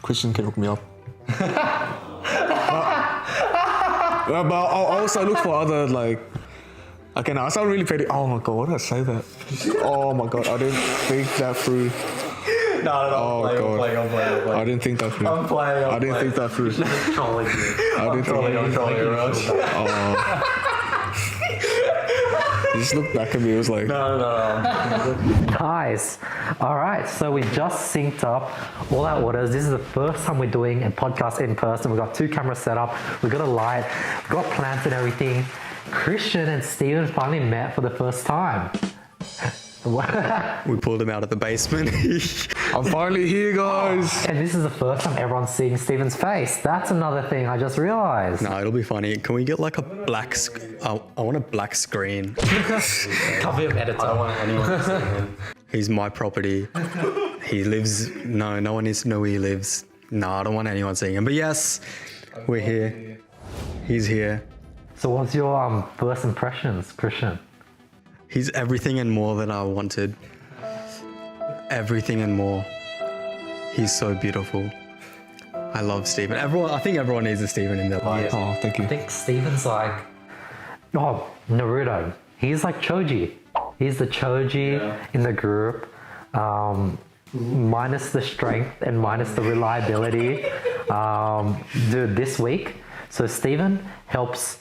Christian can hook me up. But I'll also look for other like. Okay, now I sound really petty. Oh my god, why did I say that? Oh my god, I didn't think that through. No, Oh I'm god, playing. I didn't think that through. I'm playing. I didn't think that through. Trolling you. I'm trolling you, Raj. He just looked back at me. It was like, No. Guys, all right, so we just synced up all our orders. This is the first time we're doing a podcast in person. We've got 2 cameras set up. We've got a light. We've got plants and everything. Christian and Steven finally met for the first time. We pulled him out of the basement. I'm finally here, guys. And this is the first time everyone's seeing Steven's face. That's another thing I just realized. No, it'll be funny. Can we get like a black? I want a black screen. Copy of editor. I don't want anyone to see him. He's my property. He lives. No one needs to know where he lives. No, I don't want anyone seeing him. But yes, we're here. He's here. So what's your first impressions, Christian? He's everything and more than I wanted. Everything and more. He's so beautiful. I love Steven. I think everyone needs a Steven in their life. Oh, thank you. I think Steven's like, Naruto. He's like Choji. He's the Choji in the group, minus the strength and minus the reliability. Dude, this week, so Steven helps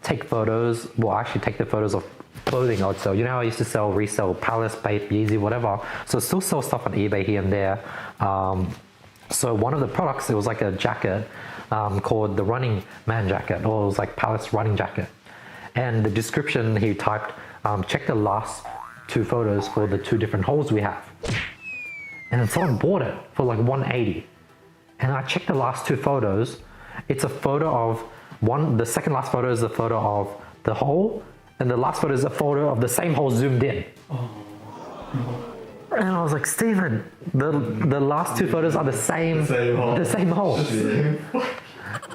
take photos, actually take the photos of clothing I'd sell. You know how I used to resell Palace, Bape, Yeezy, whatever. So I still sell stuff on eBay here and there. So one of the products, it was like a jacket called the Running Man jacket, or it was like Palace running jacket. And the description he typed, check the last 2 photos for the 2 different holes we have. And then someone bought it for like $180. And I checked the last 2 photos. It's a photo of the second last photo is a photo of the hole, and the last photo is a photo of the same hole zoomed in. And I was like, Steven, the last 2 photos are the same hole.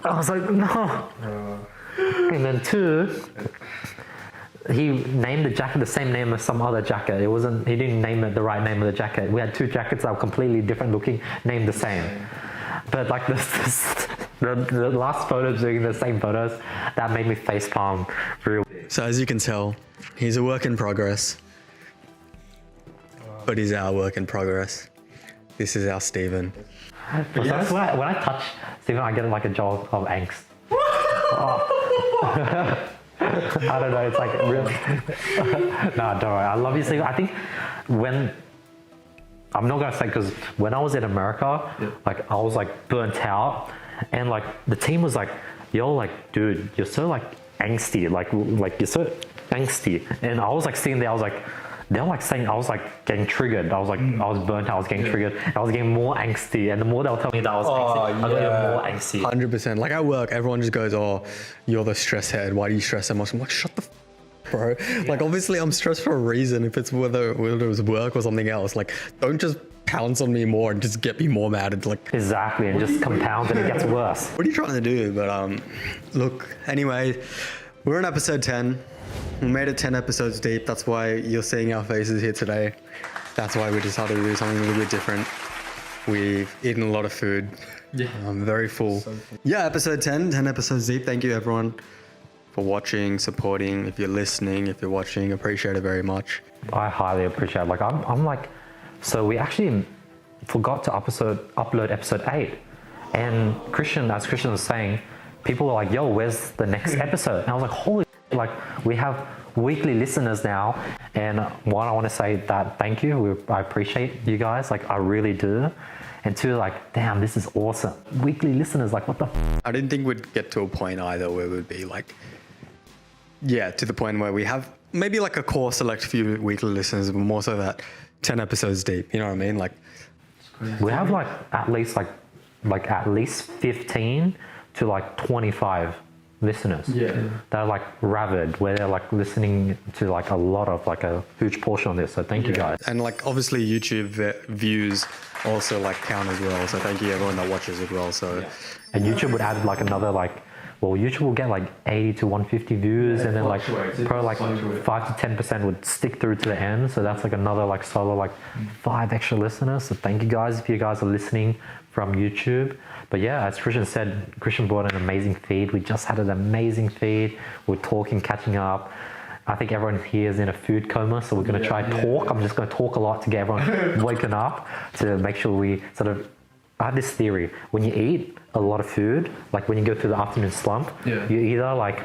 I was like, no. And then 2, he named the jacket the same name as some other jacket. He didn't name it the right name of the jacket. We had 2 jackets that were completely different looking, named the same. But like the last photos doing the same photos, that made me facepalm real. So as you can tell, he's a work in progress. But he's our work in progress. This is our Steven. Yes. When I touch Steven, I get like a jolt of angst. I don't know, it's like really... No, don't worry, I love you, Steven. I think I'm not gonna say, because when I was in America, like I was like burnt out, and like the team was like, yo, like dude, you're so like angsty, like you're so angsty. And I was like sitting there, I was like, they're like saying I was like getting triggered. I was like, I was burnt out, I was getting triggered. I was getting more angsty, and the more they were telling me that I was angsty, I was getting more angsty. 100%. Like at work, everyone just goes, oh, you're the stress head. Why do you stress so much? I'm like, shut the bro. Like obviously I'm stressed for a reason. If it's whether it was work or something else, like don't just pounce on me more and just get me more mad. It's like exactly, and just compounds and it gets worse. What are you trying to do? But look, anyway, we're in episode 10. We made it 10 episodes deep. That's why you're seeing our faces here today. That's why we decided to do something a little bit different. We've eaten a lot of food. Yeah. I'm very full. So full. Yeah, episode 10 episodes deep. Thank you everyone for watching, supporting. If you're listening, if you're watching, appreciate it very much. I highly appreciate it. Like I'm like, so we actually forgot to upload episode 8. And as Christian was saying, people were like, yo, where's the next episode? And I was like, holy shit, like we have weekly listeners now. And one, I want to say that thank you. I appreciate you guys. Like I really do. And 2, like, damn, this is awesome. Weekly listeners, like what the I didn't think we'd get to a point either where we'd be like, yeah, to the point where we have maybe like a core select few weekly listeners, but more so that 10 episodes deep, you know what I mean? Like we have like at least 15 to like 25 listeners that are like rabid, where they're like listening to like a lot of like a huge portion of this. So thank you guys. And like obviously YouTube views also like count as well. So thank you everyone that watches as well. So and YouTube would add like another YouTube will get like 80 to 150 views, and then like probably like 5 to 10% would stick through to the end. So that's like another like solo like 5 extra listeners. So thank you guys if you guys are listening from YouTube. But yeah, as Christian said, Christian brought an amazing feed. We just had an amazing feed. We're talking, catching up. I think everyone here is in a food coma, so we're going to try talk. I'm just going to talk a lot to get everyone waken up to make sure we sort of. I have this theory: when you eat a lot of food, like when you go through the afternoon slump, you either like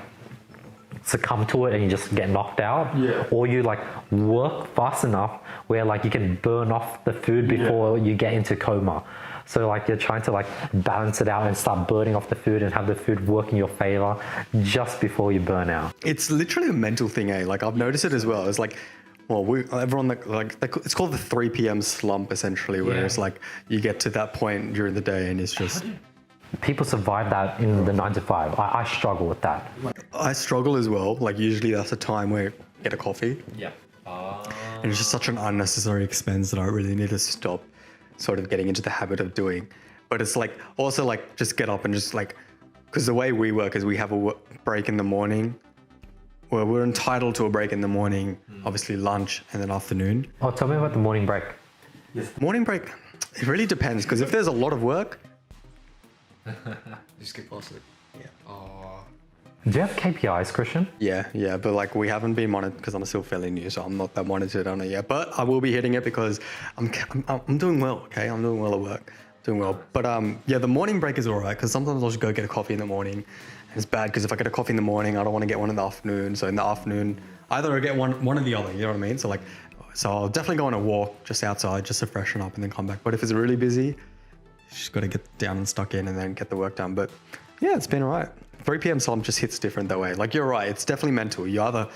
succumb to it and you just get knocked out, or you like work fast enough where like you can burn off the food before you get into coma. So like you're trying to like balance it out and start burning off the food and have the food work in your favor just before you burn out. It's literally a mental thing, eh? Like I've noticed it as well. It's like, well, everyone it's called the 3 p.m. slump essentially, where it's like you get to that point during the day and it's just. People survive that in the 9 to 5. I struggle with that. I struggle as well. Like usually that's a time where you get a coffee. Yeah. And it's just such an unnecessary expense that I really need to stop sort of getting into the habit of doing. But it's like also like just get up and just like, because the way we work is we have a break in the morning. Well, we're entitled to a break in the morning, obviously lunch and then afternoon. Oh, tell me about the morning break. Yes. Morning break, it really depends because if there's a lot of work. Just get past it. Yeah. Oh. Do you have KPIs, Christian? Yeah, but like we haven't been monitored because I'm still fairly new, so I'm not that monitored on it yet. But I will be hitting it because I'm doing well. Okay, I'm doing well at work, doing well. But yeah, the morning break is alright because sometimes I'll just go get a coffee in the morning, and it's bad because if I get a coffee in the morning, I don't want to get one in the afternoon. So in the afternoon, either I get one or the other. You know what I mean? So I'll definitely go on a walk just outside just to freshen up and then come back. But if it's really busy, just got to get down and stuck in and then get the work done. But yeah, it's been alright. 3 p.m. slump just hits different that way. Like you're right, it's definitely mental. You either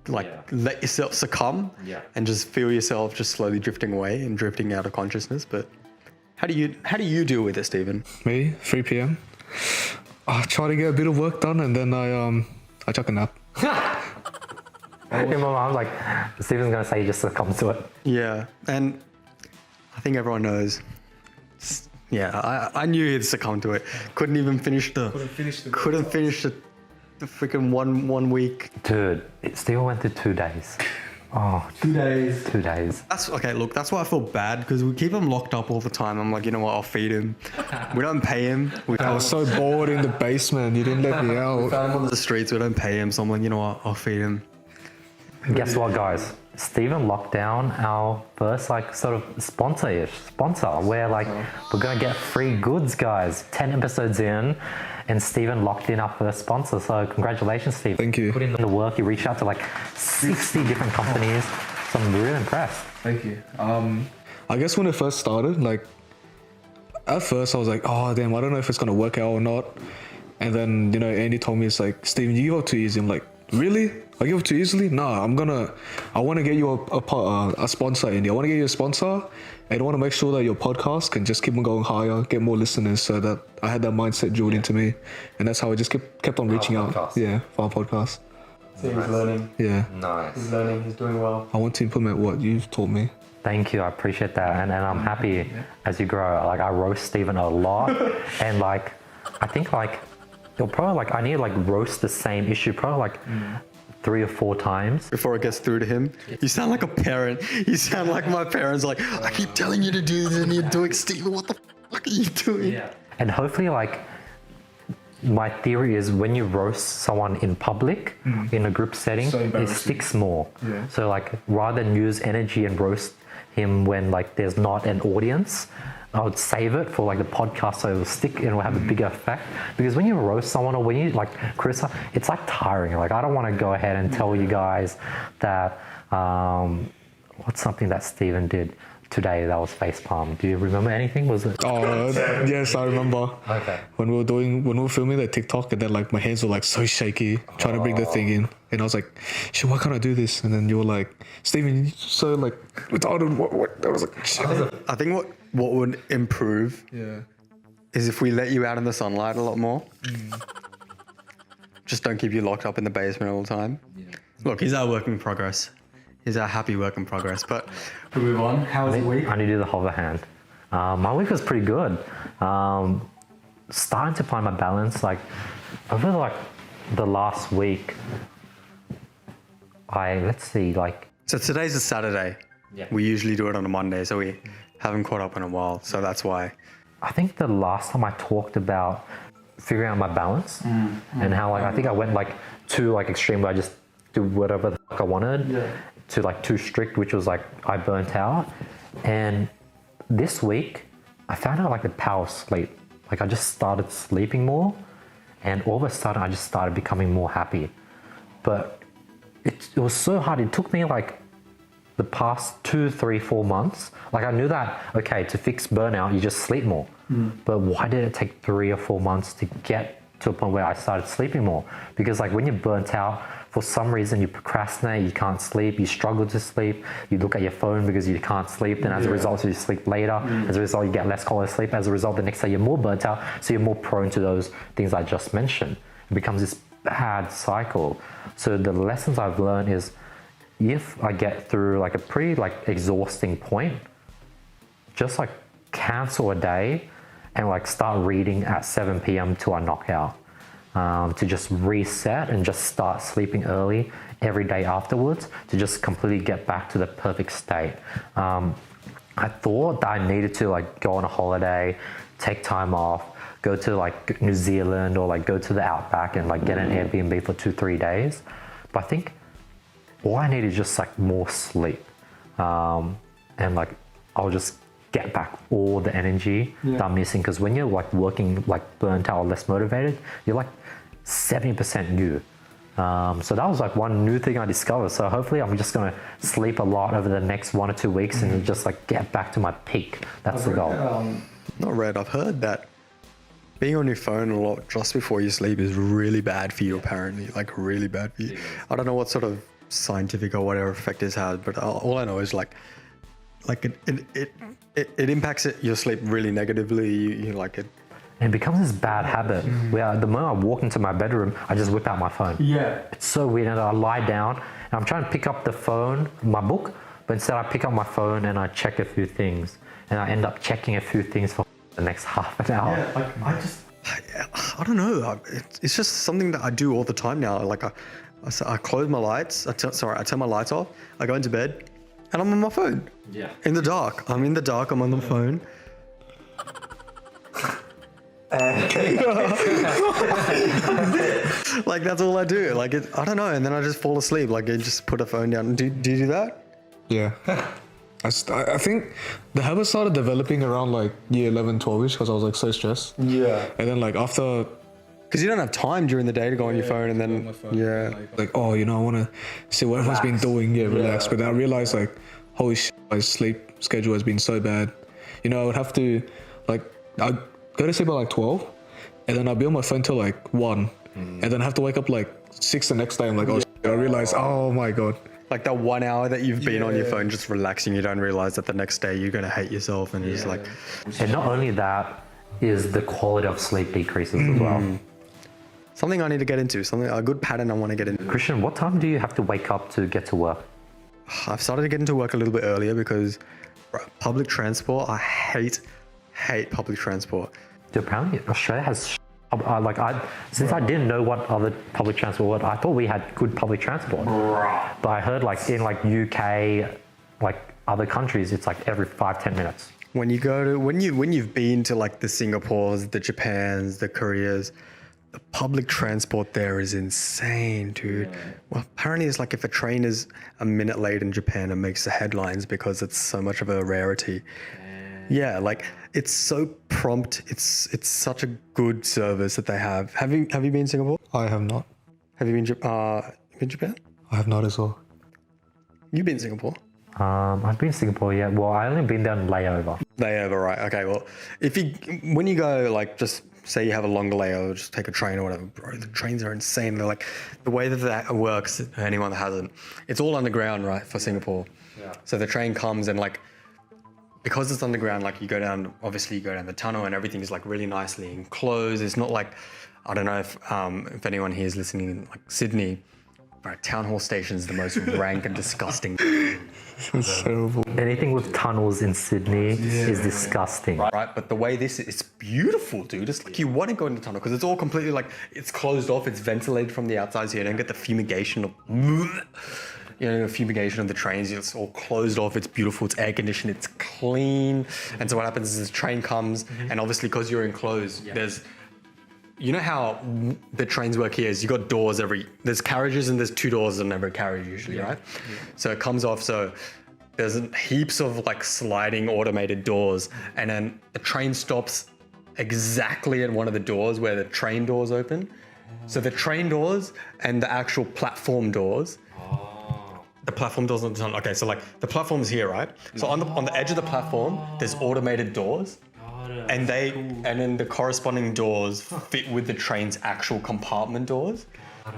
let yourself succumb and just feel yourself just slowly drifting away and drifting out of consciousness. But how do you deal with it, Stephen? Me, 3 p.m. I try to get a bit of work done and then I chuck a nap. In my mind, like Stephen's gonna say he just succumbs to it. Yeah, and I think everyone knows. Yeah, I knew he'd succumb to it. Couldn't finish the freaking one week. Dude, it still went to 2 days. Oh, 2 days. 2 days. That's okay. Look, that's why I feel bad because we keep him locked up all the time. I'm like, you know what? I'll feed him. We don't pay him. I was so bored in the basement. You didn't let me We out. found him on the streets. We don't pay him. So I'm like, you know what? I'll feed him. Guess what, guys? Stephen locked down our first like sort of sponsor where like we're gonna get free goods, guys. 10 episodes in and Stephen locked in our first sponsor. So congratulations, Stephen. Thank you. Put in the work. You reached out to like 60 different companies. So I'm really impressed. Thank you. I guess when it first started, like at first I was like, oh damn, I don't know if it's gonna work out or not. And then, you know, Andy told me, it's like, Stephen, you give up too easy. I'm like, really? I give up too easily? Nah, I want to get you a sponsor, Andy. I want to get you a sponsor, and I want to make sure that your podcast can just keep on going higher, get more listeners, so that I had that mindset drilled into me. And that's how I just kept on reaching out. Yeah, for our podcast. So he's learning. Yeah. Nice. He's learning. He's doing well. I want to implement what you've taught me. Thank you, I appreciate that, and I'm happy as you grow. Like I roast Stephen a lot, and like I think like you'll probably like I need to like roast the same issue probably like 3 or 4 times before it gets through to him. You sound like a parent. You sound like my parents. Like I keep telling you to do this and you're doing. Stephen, what the fuck are you doing? Yeah. And hopefully, like my theory is when you roast someone in public in a group setting, it sticks more. Yeah. So like rather than use energy and roast him when like there's not an audience, I would save it for like the podcast so it will stick and it will have a bigger effect. Because when you roast someone or when you like criticize, it's like tiring. Like I don't want to go ahead and tell you guys that what's something that Stephen did today that was facepalm. Do you remember anything? Was it? Oh yes, I remember. Okay. When we were filming the TikTok, and then like my hands were like so shaky trying to bring the thing in, and I was like, shit, why can't I do this? And then you were like, Stephen, you're so like retarded. What? I was like, shit. I think what would improve is if we let you out in the sunlight a lot more. Just don't keep you locked up in the basement all the time. Look, he's our work in progress. He's our happy work in progress. But we move on. How was the week? I need to do the hover hand. My week was pretty good. Starting to find my balance. Like over like the last week, So today's a Saturday. Yeah. We usually do it on a Monday, so we haven't caught up in a while. So that's why I think the last time I talked about figuring out my balance and how like I think I went like too like extreme where I just do whatever the fuck I wanted to like too strict, which was like I burnt out. And this week I found out like the power of sleep. Like I just started sleeping more, and all of a sudden I just started becoming more happy. But it was so hard. It took me like the past 2, 3, 4 months. Like I knew that, okay, to fix burnout, you just sleep more. But why did it take 3 or 4 months to get to a point where I started sleeping more? Because like when you're burnt out, for some reason you procrastinate, you can't sleep, you struggle to sleep, you look at your phone because you can't sleep, then as a result you sleep later, as a result you get less quality sleep, as a result the next day you're more burnt out, so you're more prone to those things I just mentioned. It becomes this bad cycle. So the lessons I've learned is, if I get through like a pretty like exhausting point, just like cancel a day and like start reading at 7 p.m. till I knock out. To just reset and just start sleeping early every day afterwards to just completely get back to the perfect state. I thought that I needed to like go on a holiday, take time off, go to like New Zealand or like go to the outback and like get an Airbnb for 2-3 days. But I think all I need is just like more sleep. And like I'll just get back all the energy that I'm missing, because when you're like working like burnt out or less motivated, you're like 70% you. So that was like one new thing I discovered. So hopefully I'm just gonna sleep a lot over the next 1 or 2 weeks and just like get back to my peak. That's the goal. Not read. I've heard that being on your phone a lot just before you sleep is really bad for you, apparently. Like really bad for you. I don't know what sort of scientific or whatever effect this has, but all I know is like it impacts your sleep really negatively. You like it. And it becomes this bad habit where the moment I walk into my bedroom, I just whip out my phone. Yeah. It's so weird. And I lie down and I'm trying to pick up the phone, my book, but instead I pick up my phone and I check a few things. And I end up checking a few things for the next half an hour. Yeah, like I don't know. It's just something that I do all the time now. Like I close my lights. I turn my lights off. I go into bed, and I'm on my phone. Yeah. In the dark. I'm in the dark. I'm on the phone. Like that's all I do. Like I don't know. And then I just fall asleep. Like I just put a phone down. Do you do that? Yeah. I think the habit started developing around like year 11, 12ish because I was like so stressed. Yeah. And then like after, Because you don't have time during the day to go on your phone, and then like, oh, you know, I want to see what everyone's been doing. Yeah, relax. But then I realized like, holy shit, my sleep schedule has been so bad. You know, I would have to like, I'd go to sleep at like 12 and then I'll be on my phone till like 1 and then I have to wake up like 6 the next day. I'm like, oh shit. I realize, oh my God. like that 1 hour that you've been on your phone just relaxing, you don't realize that the next day you're gonna hate yourself, and you're just like. And not only that, is the quality of sleep decreases as well. Something I need to get into, a good pattern I want to get into. Christian, what time do you have to wake up to get to work? I've started to get into work a little bit earlier because public transport, I hate public transport. Dude, apparently Australia has since I didn't know what other public transport was, I thought we had good public transport. But I heard like in like UK, like other countries, it's like every 5-10 minutes. When you've been to like the Singapores, the Japans, the Koreas, the public transport there is insane, dude. Yeah. Well, apparently it's like if a train is a minute late in Japan, it makes the headlines because it's so much of a rarity. Yeah, like it's so prompt. It's such a good service that they have. Have you been in Singapore? I have not. Have you been Japan? I have not as well. You've been in Singapore? I've been to Singapore, yeah. Well, I only been there on layover. Layover, right? Okay. Well, when you go, like, just say you have a longer layover, just take a train or whatever, bro. The trains are insane. They're like the way that works. Anyone that hasn't, it's all underground, right? For Singapore. Yeah. So the train comes and like. Because it's underground, like you go down the tunnel and everything is like really nicely enclosed. It's not like, I don't know if anyone here is listening in like Sydney, but town hall station is the most rank and disgusting. It's terrible. Anything with tunnels in Sydney is disgusting. Right, but the way it's beautiful, dude. It's like you want to go in the tunnel because it's all completely like, it's closed off, it's ventilated from the outside so you don't get the fumigation of... fumigation of the trains. It's all closed off. It's beautiful. It's air conditioned. It's clean. And so what happens is the train comes, and obviously because you're enclosed, there's, you know how the trains work here is you got doors there's carriages and there's 2 doors in every carriage usually, right? Yeah. So it comes off. So there's heaps of like sliding automated doors, and then the train stops exactly at one of the doors where the train doors open. So the train doors and the actual platform doors. The platform doors on the okay, so like the platform's here, right? So on the edge of the platform, there's automated doors. And then the corresponding doors fit with the train's actual compartment doors.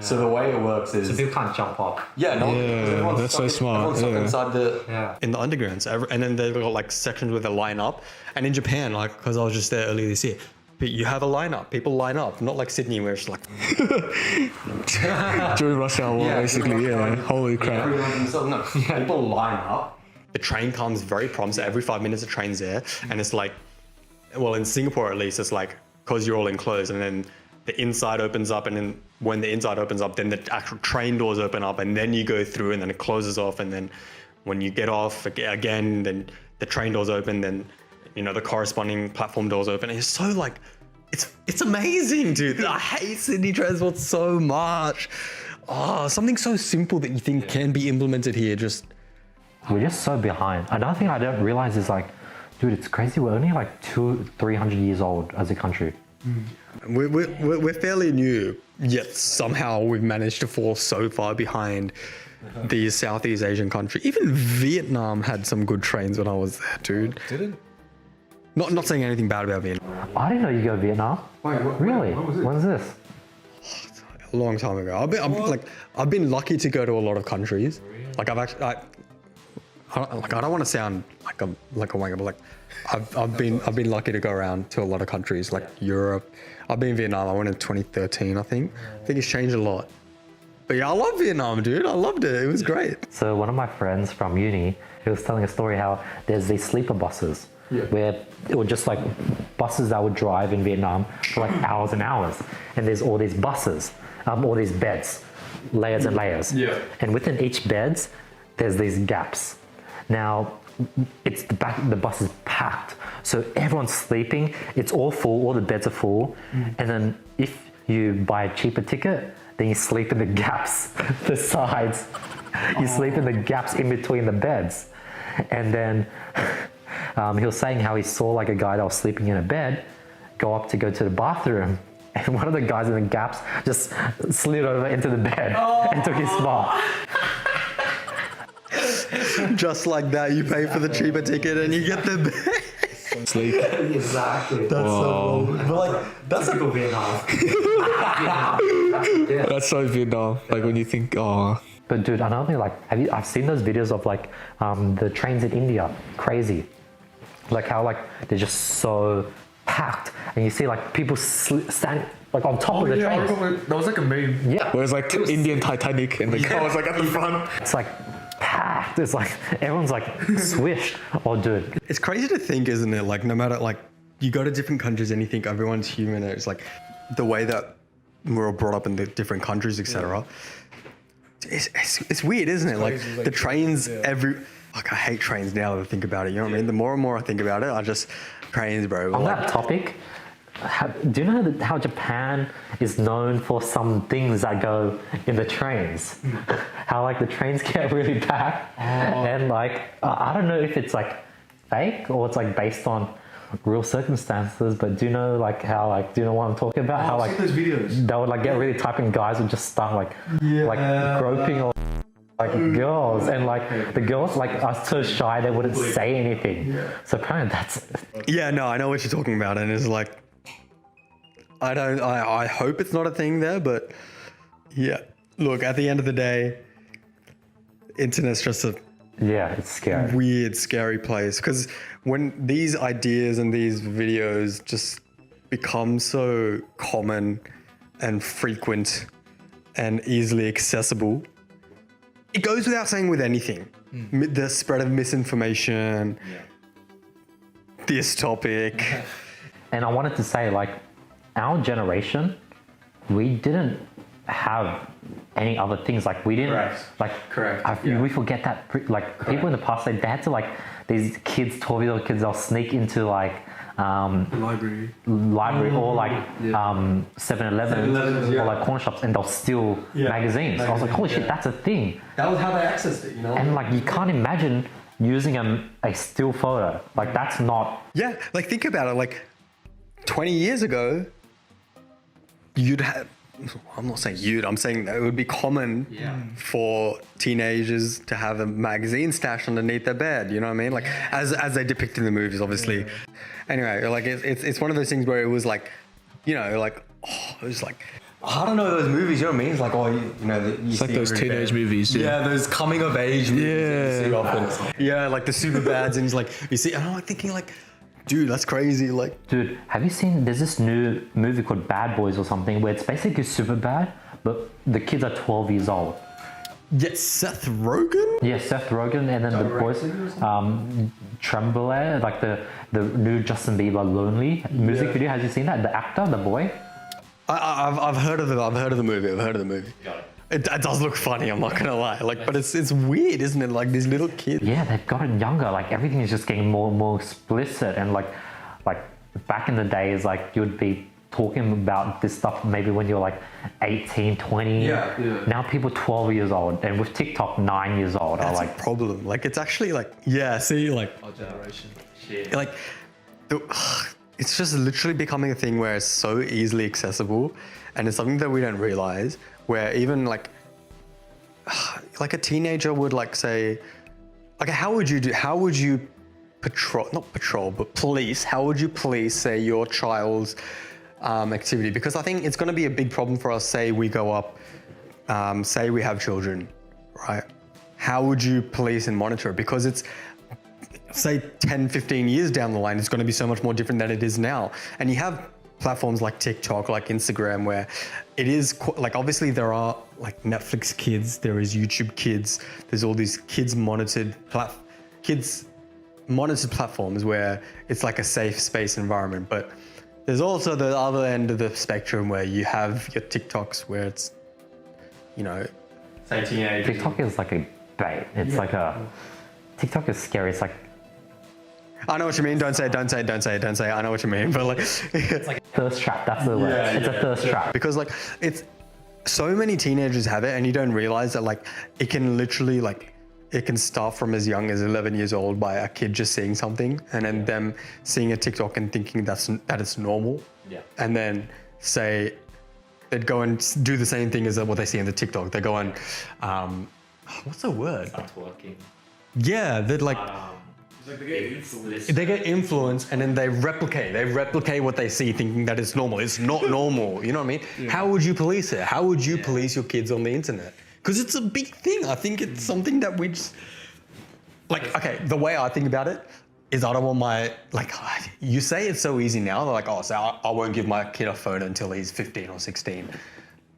So the way it works is, So people can't jump up. That's so smart. Everyone's stuck inside in the underground. So and then they've got like sections where they line up. And in Japan, like, because I was just there earlier this year, but you have a lineup. People line up, not like Sydney where it's like During rush hour, basically. Yeah. Holy crap. No, people line up. The train comes very prompt. So every 5 minutes, the train's there, and it's like, well, in Singapore at least, it's like because you're all enclosed, and then the inside opens up, and then when the inside opens up, then the actual train doors open up, and then you go through, and then it closes off, and then when you get off again, then the train doors open, then the corresponding platform doors open. And it's so like, it's amazing, dude. I hate Sydney transport so much. Something so simple that you think can be implemented here. We're just so behind. Another thing I don't realize is like, dude, it's crazy. We're only like 200-300 years old as a country. We're fairly new, yet somehow we've managed to fall so far behind these Southeast Asian countries. Even Vietnam had some good trains when I was there, dude. Did it? Not saying anything bad about Vietnam. I didn't know you go to Vietnam. Wait, Really? when was it? When's this? A long time ago. I've been lucky to go to a lot of countries. Really? Like I don't want to sound like a wanker, but like I've been lucky to go around to a lot of countries, like Europe. I've been in Vietnam. I went in 2013, I think. I think it's changed a lot. But yeah, I love Vietnam, dude. I loved it. It was great. So one of my friends from uni, he was telling a story how there's these sleeper buses where it were just like buses that would drive in Vietnam for like hours and hours. And there's all these buses, all these beds, layers and layers. Yeah. And within each beds, there's these gaps. Now, it's the bus is packed, so everyone's sleeping. It's all full. All the beds are full, and then if you buy a cheaper ticket, then you sleep in the gaps, the sides. You sleep in the gaps in between the beds, and then he was saying how he saw like a guy that was sleeping in a bed go up to go to the bathroom, and one of the guys in the gaps just slid over into the bed and took his spot. Just like that, you pay for the cheaper ticket and you get the bed. Sleep. Exactly. That's so cool. But like, that's typical Vietnam. That's so Vietnam. Like when you think, But dude, another thing, like, I've seen those videos of like the trains in India, crazy. Like how like they're just so packed, and you see like people standing like on top of the trains. that was like a meme. Yeah. Where it's like Indian Titanic and the car was like at the front. It's like packed. It's like everyone's like swished. Oh, dude. It's crazy to think, isn't it? Like no matter like you go to different countries and you think everyone's human. It's like the way that we're all brought up in the different countries, etc. It's weird, isn't it? Like the trains like I hate trains now that I think about it. You know what I mean? The more and more I think about it, trains, bro. On that topic, do you know how Japan is known for some things that go in the trains? How like the trains get really packed, and like I don't know if it's like fake or it's like based on real circumstances, but do you know like how like do you know what I'm talking about? How like those videos. they would like get really tight and guys would just start like groping or like girls, and like the girls like are so shy they wouldn't say anything. So apparently that's no, I know what you're talking about, and it's like I hope it's not a thing there, but yeah. Look, at the end of the day, internet's just a it's scary. weird, scary place, because when these ideas and these videos just become so common and frequent and easily accessible, it goes without saying with anything. The spread of misinformation, this topic. And I wanted to say, like, our generation, we didn't have any other things. Like we didn't Correct. we forget that people in the past they had to these kids, 12-year-old kids, they'll sneak into Library. or 7-Eleven or like corner shops, and they'll steal magazines. I was like, holy shit, that's a thing. That was how they accessed it, And like you can't imagine using a still photo. Like that's not. Yeah, like think about it. Like 20 years ago, you'd have. I'm not saying you'd. I'm saying that it would be common for teenagers to have a magazine stashed underneath their bed. You know what I mean? Like as they depict in the movies, obviously. Anyway, like it's one of those things where it was like, it was like. I don't know those movies, you know what I mean? It's like, It's like those teenage movies. Yeah, those coming of age movies. that you see often. Yeah, like the super bads, and it's like, you see, and I'm like thinking like, dude, that's crazy. Like, dude, have you seen, there's this new movie called Bad Boys or something where it's basically super bad, but the kids are 12 years old. yeah, Seth Rogen? Yeah, Seth Rogen, and then the boys, Tremblay, like the new Justin Bieber Lonely music video. Have you seen that? The actor, the boy? I've heard of the movie. It does look funny, I'm not gonna lie. Like, but it's weird, isn't it? Like these little kids. Yeah, they've gotten younger. Like everything is just getting more and more explicit. And like back in the days, like you'd be talking about this stuff maybe when you're like 18, 20. Yeah. Now people 12 years old, and with TikTok 9 years old That's are like a problem. Like it's actually like, see, like Our generation. like it's just literally becoming a thing where it's so easily accessible, and it's something that we don't realize, where even like a teenager would like say, okay, how would you police, how would you police, say, your child's activity? Because I think it's going to be a big problem for us. Say we go up, say we have children, right? How would you police and monitor it? Because it's, say 10, 15 years down the line, it's going to be so much more different than it is now. And you have platforms like TikTok, like Instagram, where it is like, obviously there are like Netflix Kids, there is YouTube Kids, there's all these kids monitored platforms where it's like a safe space environment. But there's also the other end of the spectrum where you have your TikToks where it's, say teenagers. TikTok is like a bait. It's like TikTok is scary. It's like, I know what you mean. Don't say. I know what you mean. But like, it's like a thirst trap. That's the word. It's a thirst trap. Because like, it's so many teenagers have it, and you don't realize that like it can literally like it can start from as young as 11 years old by a kid just seeing something, and then them seeing a TikTok and thinking that it's normal. Yeah. And then say they'd go and do the same thing as what they see in the TikTok. They go and what's the word? That's working. Yeah, they'd like. They get influenced, and then they replicate what they see, thinking that it's normal. It's not normal. You know what I mean? Yeah. How would you police it? How would you police your kids on the internet? Because it's a big thing. I think it's something that we just like. Okay, the way I think about it is I don't want my you say it's so easy now. They're like, so I won't give my kid a phone until he's 15 or 16.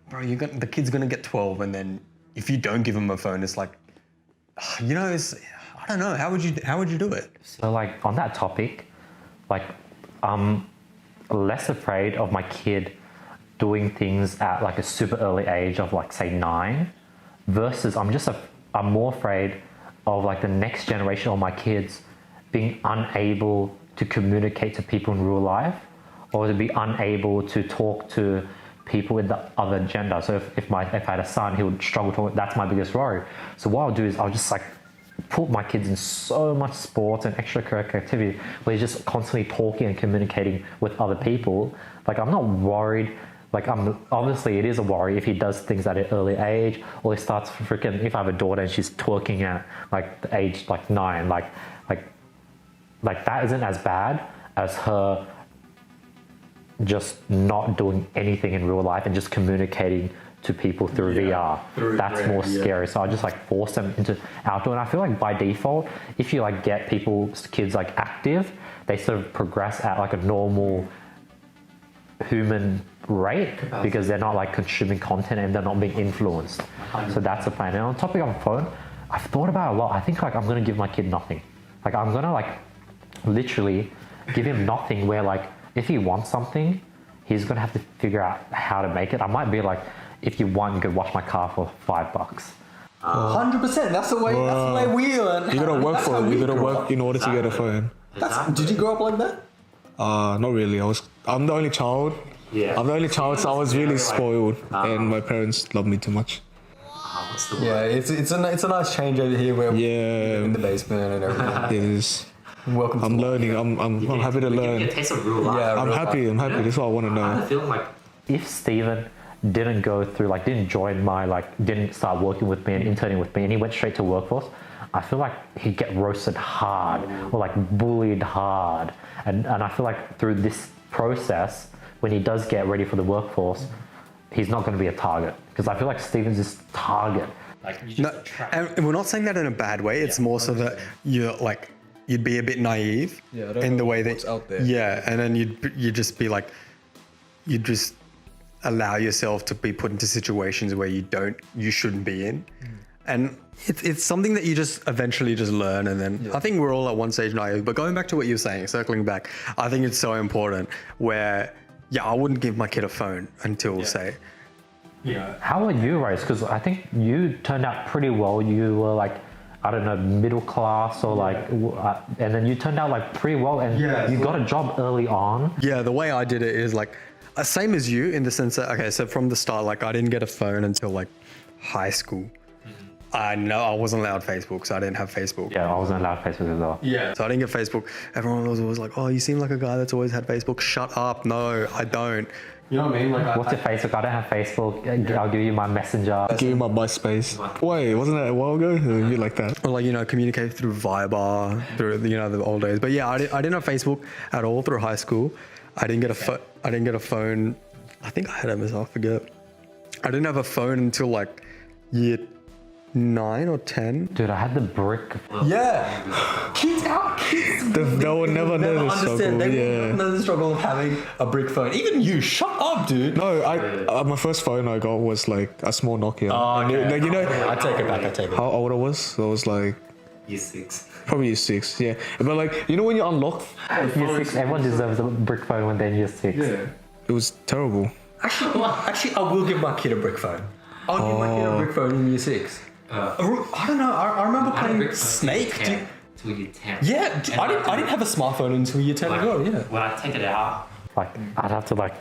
Bro, the kid's gonna get 12, and then if you don't give him a phone, it's like, it's. I don't know. How would you do it? So like on that topic, like I'm less afraid of my kid doing things at like a super early age of like say 9, versus I'm more afraid of like the next generation of my kids being unable to communicate to people in real life, or to be unable to talk to people in the other gender. So if I had a son, he would struggle to. That's my biggest worry. So what I'll do is I'll just like put my kids in so much sports and extracurricular activity where he's just constantly talking and communicating with other people. Like I'm not worried. Like obviously it is a worry if he does things at an early age, or he starts freaking, if I have a daughter and she's twerking at like the age like 9, like that isn't as bad as her just not doing anything in real life and just communicating to people through VR. That's more scary. So I just like force them into outdoor. And I feel like by default, if you like get kids like active, they sort of progress at like a normal human rate because they're not like consuming content and they're not being influenced. 100%. So that's the plan. And on topic of phone, I've thought about it a lot. I think like I'm gonna give my kid nothing. Like I'm gonna like literally give him nothing, where like if he wants something, he's gonna have to figure out how to make it. I might be like, if you want, you could wash my car for $5. 100%. That's the way we learn. You gotta work for it. You gotta work in order to get a phone. Did you grow up like that? Not really. I'm the only child. Yeah. I'm the only child, so I was really spoiled, and my parents loved me too much. Yeah, it's a nice change over here where we're in the basement and everything. It is. Welcome. I'm learning. I'm happy to learn. a taste of real life. Yeah, I'm happy. I'm happy. That's what I want to I have know. a feeling like if Steven didn't go through, like, didn't join my, like, didn't start working with me and interning with me, and he went straight to workforce, I feel like he'd get roasted hard or like bullied hard. And I feel like through this process, when he does get ready for the workforce, he's not going to be a target, because I feel like Steven's this target. Like, you just And we're not saying that in a bad way. It's more so that you'd be a bit naive in the way that what's out there. Yeah, and then you'd just be like, you'd just allow yourself to be put into situations where you shouldn't be in, and it's something that you just eventually just learn. And then I think we're all at one stage naive. But going back to what you're saying, circling back, I think it's so important. Where I wouldn't give my kid a phone until say. How are you raised? Because I think you turned out pretty well. You were like, I don't know, middle class or like, and then you turned out like pretty well, and you got a job early on. Yeah, the way I did it is like, same as you in the sense that, okay, so from the start, like I didn't get a phone until like high school. I know I wasn't allowed Facebook, so I didn't have Facebook. Yeah, I wasn't allowed Facebook as well. Yeah. So I didn't get Facebook. Everyone was always like, oh, you seem like a guy that's always had Facebook. Shut up. No, I don't. You know what I mean? Like, What's your Facebook? I don't have Facebook. I'll give you my Messenger. Give you my MySpace. Wait, wasn't that a while ago? You like that? Or like, communicate through Viber, through the old days. But yeah, I didn't have Facebook at all through high school. I didn't get a phone. I think I had MS. I forget. I didn't have a phone until like year 9 or 10. Dude, I had the brick. yeah. Kids. They will never know the struggle. They Yeah. will know the struggle of having a brick phone. Even you, shut up, dude. No, my first phone I got was like a small Nokia. Oh, okay. Like, I take it back. how old I was? I was like Year 6. probably year 6. Yeah, but like when you unlock, Year 6. Everyone deserves a brick phone when they're in year 6. Yeah. it was terrible. Actually, I will give my kid a brick phone. I'll give my kid a brick phone in year 6. I don't know. I remember playing Snake. Till year 10. Yeah, I didn't have a smartphone until year 10 as well. Yeah. When I take it out, like I'd have to like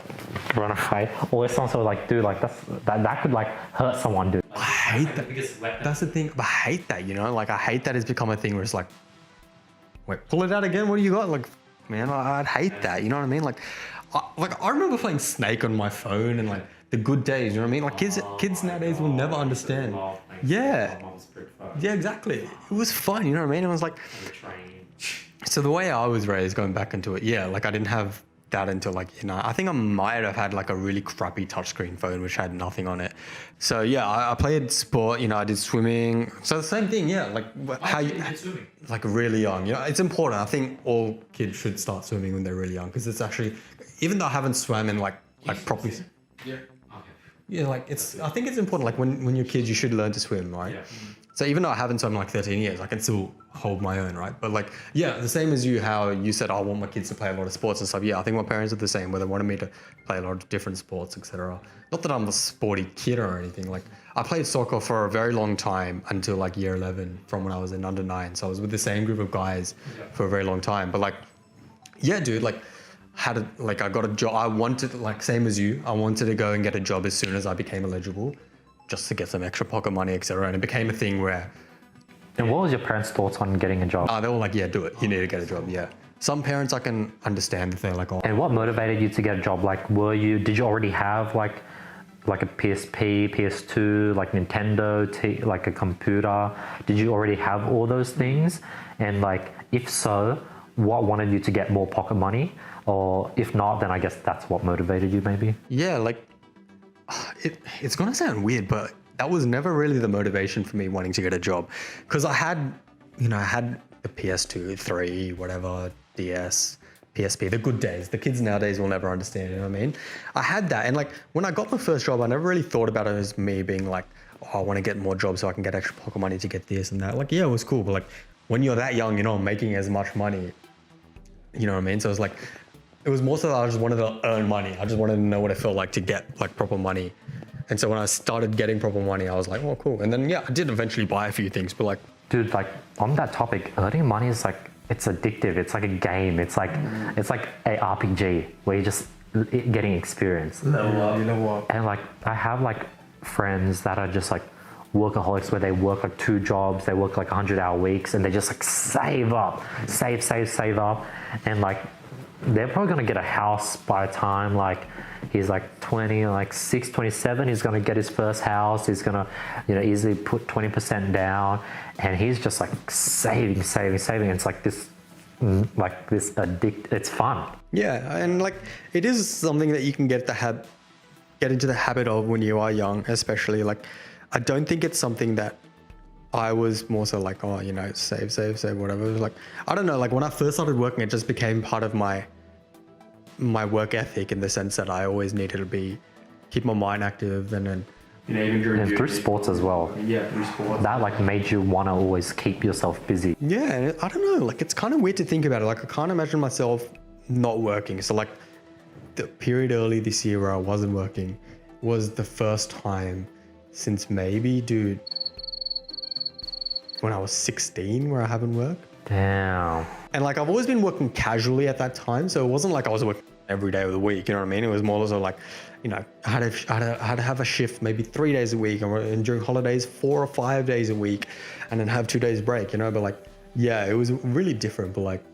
run away, or if someone sort of like, dude, like that could like hurt someone, dude. I hate that. That's the thing. I hate that. Like I hate that it's become a thing where it's like, wait, pull it out again. What do you got? Like, man, I'd hate that. You know what I mean? Like I remember playing Snake on my phone and like the good days. You know what I mean? Like kids nowadays will never understand. Yeah. Yeah, exactly. It was fun. You know what I mean? It was like. So the way I was raised, going back into it, like I didn't have that until like, I think I might have had like a really crappy touchscreen phone which had nothing on it. So yeah, I played sport, I did swimming. So the same thing, like how you did swimming? Like really young. It's important. I think all kids should start swimming when they're really young, because it's actually, even though I haven't swam in like properly. Yeah. Yeah, like I think it's important. Like when you're kids, you should learn to swim, right? Yeah. So even though I haven't swum in like 13 years, I can still hold my own, right? But like, the same as you, how you said, I want my kids to play a lot of sports and stuff. Yeah, I think my parents are the same, where they wanted me to play a lot of different sports, etc. Not that I'm a sporty kid or anything. Like I played soccer for a very long time until like year 11, from when I was in under 9. So I was with the same group of guys for a very long time. But like, yeah, dude, like I got a job. I wanted, like same as you, I wanted to go and get a job as soon as I became eligible, just to get some extra pocket money, etc. And it became a thing where. And what was your parents' thoughts on getting a job? They were like, yeah, do it. You need to get a job. Yeah. Some parents I can understand that they're like, oh. And what motivated you to get a job? Like, did you already have like a PSP, PS2, like Nintendo, like a computer? Did you already have all those things? And like, if so, what wanted you to get more pocket money? Or if not, then I guess that's what motivated you maybe? Yeah, like it's gonna sound weird, but that was never really the motivation for me wanting to get a job. Because I had the PS2, 3, whatever, DS, PSP, the good days. The kids nowadays will never understand, you know what I mean? I had that, and like when I got my first job, I never really thought about it as me being like, oh, I want to get more jobs so I can get extra pocket money to get this and that. Like, yeah, it was cool, but like when you're that young, making as much money, you know what I mean? So it was like, it was more so that I just wanted to earn money. I just wanted to know what it felt like to get like proper money. And so when I started getting proper money, I was like, oh, cool. And then, yeah, I did eventually buy a few things, but like, Dude, like on that topic, earning money is like, it's addictive. It's like a game. It's like a RPG where you're just getting experience. And like, I have like friends that are just like workaholics where they work like 2 jobs, they work like 100-hour weeks, and they just like save up. And like, they're probably gonna get a house by the time like he's like 26, 27, he's gonna get his first house. He's gonna, easily put 20% down, and he's just like saving. It's like this it's fun. yeah. And like, it is something that you can get into the habit of when you are young, especially. Like, I don't think it's something that I was more so like, oh, save, whatever. It was like, I don't know, like when I first started working, it just became part of my work ethic, in the sense that I always needed to keep my mind active, and then Even during And through sports as well. Yeah, through sports. That like made you want to always keep yourself busy. yeah, and I don't know, like it's kind of weird to think about it. Like I can't imagine myself not working. So like the period early this year where I wasn't working was the first time since maybe, dude, when I was 16 where I haven't worked. Damn. And like I've always been working casually at that time, so it wasn't like I was working every day of the week, you know what I mean? It was more so like, I had to have a shift maybe 3 days a week, and during holidays 4 or 5 days a week, and then have 2 days break, but like, yeah, it was really different. But like,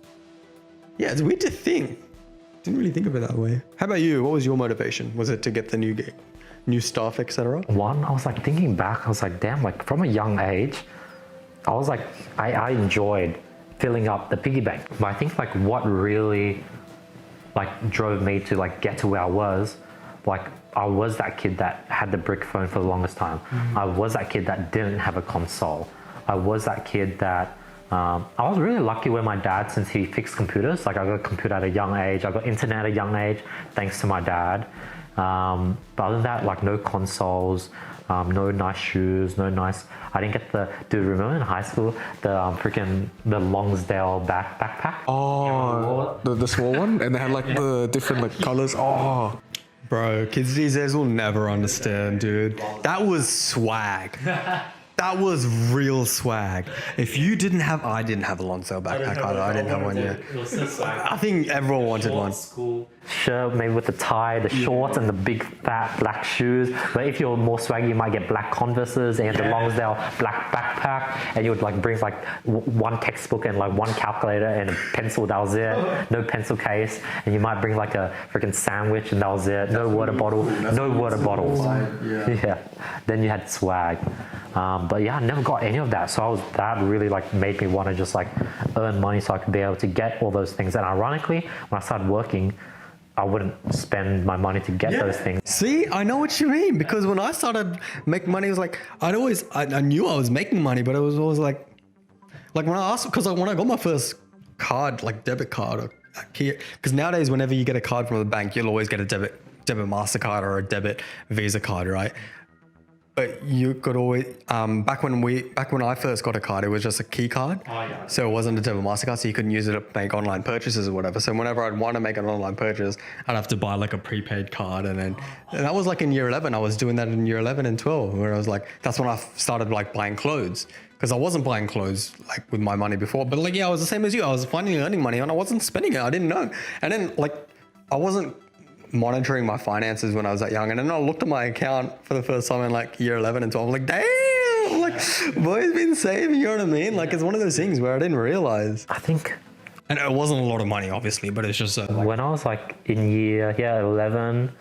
yeah, it's weird to think. Didn't really think of it that way. How about you? What was your motivation? Was it to get the new gig, new stuff, etc.? One, I was like thinking back, I was like, damn, like from a young age, I was like, I enjoyed filling up the piggy bank. But I think like what really like drove me to like get to where I was, like I was that kid that had the brick phone for the longest time. I was that kid that didn't have a console. I was that kid that I was really lucky with my dad, since he fixed computers. Like I got a computer at a young age. I got internet at a young age thanks to my dad. But other than that, like no consoles, no nice shoes, I didn't get dude, remember in high school, the Lonsdale backpack? Oh, the small one? And they had like the different like colors. Oh. Bro, kids these days will never understand, dude. That was swag. That was real swag. If you didn't have, I didn't have a Lonsdale backpack either. I didn't have one yet. I think everyone wanted one. Shirt maybe with the tie, the shorts, and the big fat black shoes. But if you're more swaggy, you might get black Converses and the Lonsdale black backpack, and you would like bring like one textbook and like one calculator and a pencil. That was it. No pencil case, and you might bring like a freaking sandwich, and that was it. No water bottle. No water bottles. Yeah. Then you had swag. But yeah, I never got any of that. So that really like made me want to just like earn money so I could be able to get all those things. And ironically, when I started working, I wouldn't spend my money to get those things. See, I know what you mean, because when I started making money, it was like, I knew I was making money, but it was always like when I asked, because when I got my first card, like debit card, because nowadays whenever you get a card from the bank, you'll always get a debit MasterCard or a debit Visa card, right? But you could always, back when I first got a card, it was just a key card. Oh, yeah. So it wasn't a debit MasterCard, so you couldn't use it to make online purchases or whatever. So whenever I'd want to make an online purchase, I'd have to buy like a prepaid card. And that was like in year 11. I was doing that in year 11 and 12, where I was like, that's when I started like buying clothes. Because I wasn't buying clothes like with my money before. But like, yeah, I was the same as you. I was finally earning money and I wasn't spending it. I didn't know. And then like, I wasn't monitoring my finances when I was that young, and then I looked at my account for the first time in like year 11 and 12. I'm like, damn, like boy's been saving, you know what I mean? Like it's one of those things where I didn't realize. I think, and it wasn't a lot of money obviously, but it's just when I was like in year 11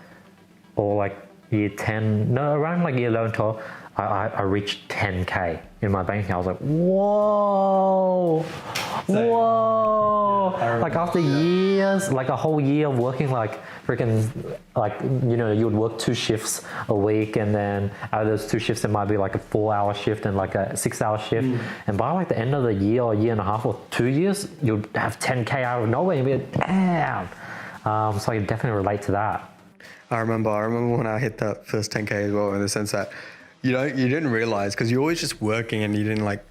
or like year 10, no, around like year 11, 12, I reached 10K in my bank account. I was like, whoa. Like after years, like a whole year of working like freaking, like, you would work 2 shifts a week, and then out of those 2 shifts, it might be like a 4-hour shift and like a 6-hour shift. And by like the end of the year or year and a half or 2 years, you'd have 10K out of nowhere and be like, damn. So I can definitely relate to that. I remember when I hit that first 10K as well, in the sense that, you didn't realize, because you're always just working and you didn't like,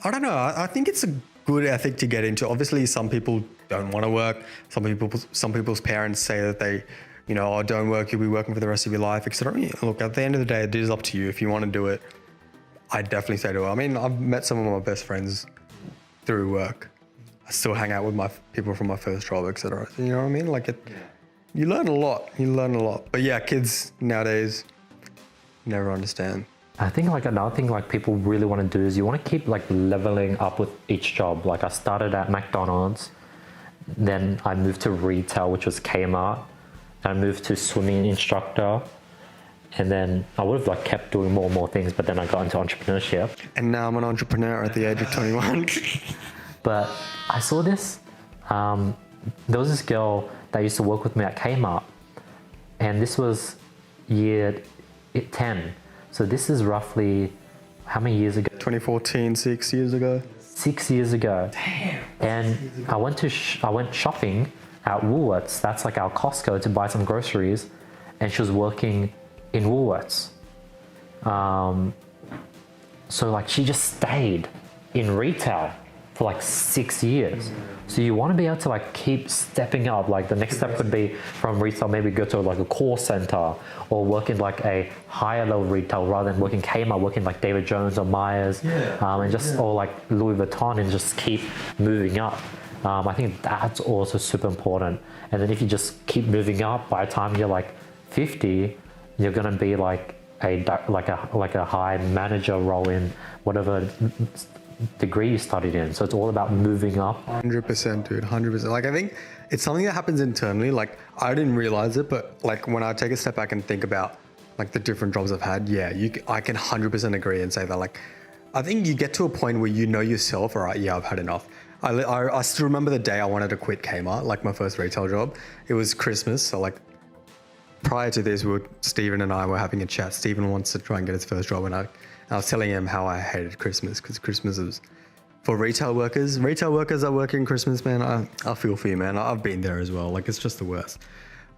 I don't know. I think it's a good ethic to get into. Obviously, some people don't want to work. Some people's parents say that they you know, oh, don't work, you'll be working for the rest of your life, etc. Look, at the end of the day, it is up to you. If you want to do it, I definitely say do it. I mean, I've met some of my best friends through work. I still hang out with my people from my first job, etc. You know what I mean? Like you learn a lot. But yeah, kids nowadays never understand. I think like another thing like people really want to do is you want to keep like leveling up with each job. Like I started at McDonald's, then I moved to retail, which was K Mart. I moved to swimming instructor, and then I would have like kept doing more and more things, but then I got into entrepreneurship. And now I'm an entrepreneur at the age of 21. But I saw this, there was this girl that used to work with me at K Mart, and this was year 10. So this is roughly, how many years ago? 2014, 6 years ago. 6 years ago. Damn. And I went shopping at Woolworths. That's like our Costco, to buy some groceries. And she was working in Woolworths. So like she just stayed in retail for like 6 years. So you want to be able to like keep stepping up. Like the next step could be from retail, maybe go to like a call center or work in like a higher level retail rather than working Kmart, working like David Jones or Myers, and just or like Louis Vuitton, and just keep moving up. I think that's also super important. And then if you just keep moving up, by the time you're like 50, you're gonna be like a high manager role in whatever degree you studied in. So it's all about moving up. 100%, dude, 100%. Like I think it's something that happens internally. Like I didn't realize it, but like when I take a step back and think about like the different jobs I've had, I can 100% agree and say that like, I think you get to a point where you know yourself, all right, yeah, I've had enough. I still remember the day I wanted to quit Kmart, like my first retail job. It was Christmas, so like prior to this, Stephen and I were having a chat. Stephen wants to try and get his first job, and I was telling him how I hated Christmas, because Christmas is for retail workers. Retail workers that work in Christmas, man, I feel for you, man. I've been there as well. Like it's just the worst.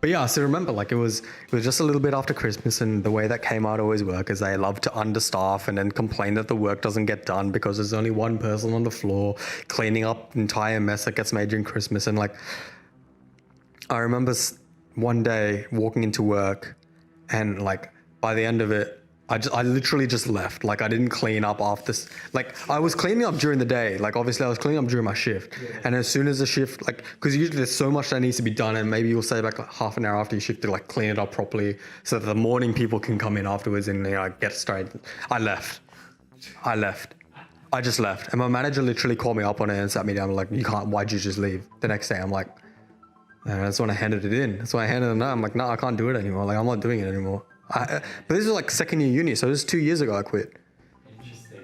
But yeah, so remember, like it was just a little bit after Christmas, and the way that Kmart always work is they love to understaff and then complain that the work doesn't get done because there's only one person on the floor cleaning up entire mess that gets made during Christmas. And like, I remember one day walking into work, and like by the end of it, I literally just left. Like I didn't clean up after, like I was cleaning up during the day. Like obviously I was cleaning up during my shift. Yeah. And as soon as the shift, like, cause usually there's so much that needs to be done, and maybe you'll say like half an hour after your shift to like clean it up properly so that the morning people can come in afterwards and get started. I left. I just left. And my manager literally called me up on it and sat me down like, why'd you just leave? The next day I'm like, and that's when I handed it in. That's when I handed it in. I'm like, no, I can't do it anymore. Like I'm not doing it anymore. But this is like second year uni, so this is 2 years ago I quit.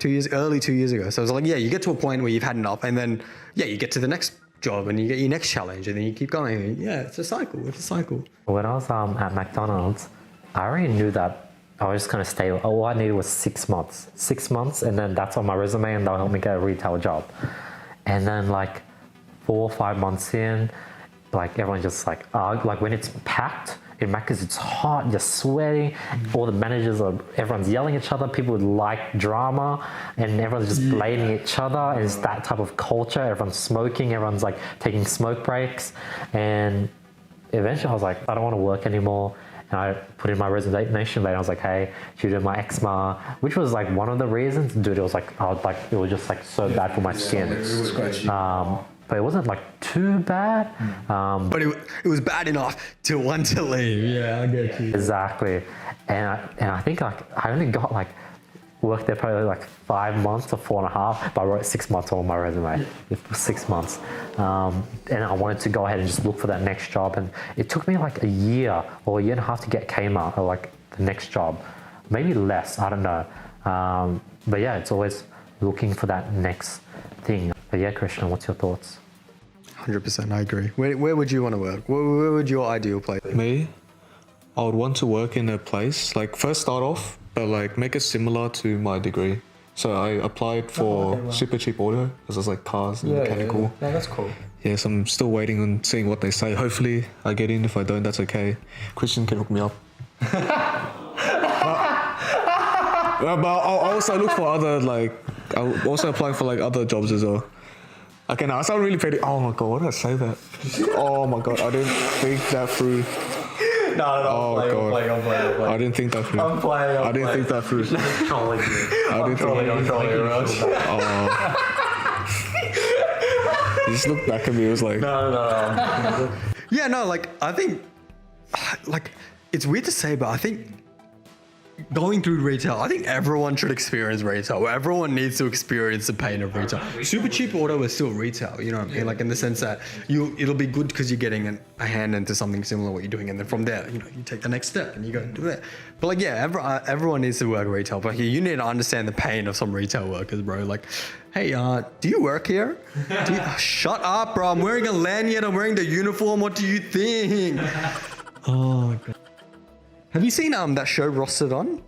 2 years, early 2 years ago. So I was like, yeah, you get to a point where you've had enough, and then you get to the next job and you get your next challenge, and then you keep going. And yeah, it's a cycle. When I was at McDonald's, I already knew that I was just gonna stay. All I needed was 6 months. 6 months, and then that's on my resume, and that'll help me get a retail job. And then like 4 or 5 months in, like everyone's just like when it's packed in Macca's, it's hot, you're sweating, all the managers everyone's yelling at each other, people like drama, and everyone's just blaming each other, and it's that type of culture. Everyone's smoking, everyone's like taking smoke breaks, and eventually I was like, I don't want to work anymore. And I put in my resignation letter. I was like, hey, due to my eczema, which was like one of the reasons, dude, it was just like so bad for my skin. But it wasn't like too bad. But it was bad enough to want to leave. Yeah, I get you. Exactly. And I think like I only got like worked there probably like 5 months or 4.5, but I wrote 6 months on my resume. It was 6 months. And I wanted to go ahead and just look for that next job. And it took me like a year or a year and a half to get K Mart, or like the next job. Maybe less, I don't know. But yeah, it's always looking for that next thing. But yeah, Christian, what's your thoughts? 100%, I agree. Where would you want to work? Where would your ideal place be? Me, I would want to work in a place, like first start off, but like make it similar to my degree. So I applied for super cheap auto, because it's like cars and mechanical. Yeah, that's cool. Yes, I'm still waiting on seeing what they say. Hopefully I get in. If I don't, that's okay. Christian can hook me up. But I'll also look for other, like, I'll also apply for like other jobs as well. Okay, now I sound really petty. Oh my god, why did I say that? Oh my god, I didn't think that through. Oh, I'm God. playing. I didn't think that through. I'm playing. I didn't think that through. Trolling you. I didn't think. I'm trolling, Raj. He just looked back at me. It was like, No. Yeah, no, like I think, like it's weird to say, but I think going through retail, I think everyone should experience retail. Everyone needs to experience the pain of retail. Super cheap auto is still retail, you know what I mean? Like in the sense that it'll be good because you're getting a hand into something similar to what you're doing, and then from there, you take the next step and you go and do it. But like, yeah, everyone needs to work retail, but you need to understand the pain of some retail workers, bro. Like, hey, do you work here? Shut up, bro. I'm wearing a lanyard. I'm wearing the uniform. What do you think? Oh, God. Have you seen that show Rostered On?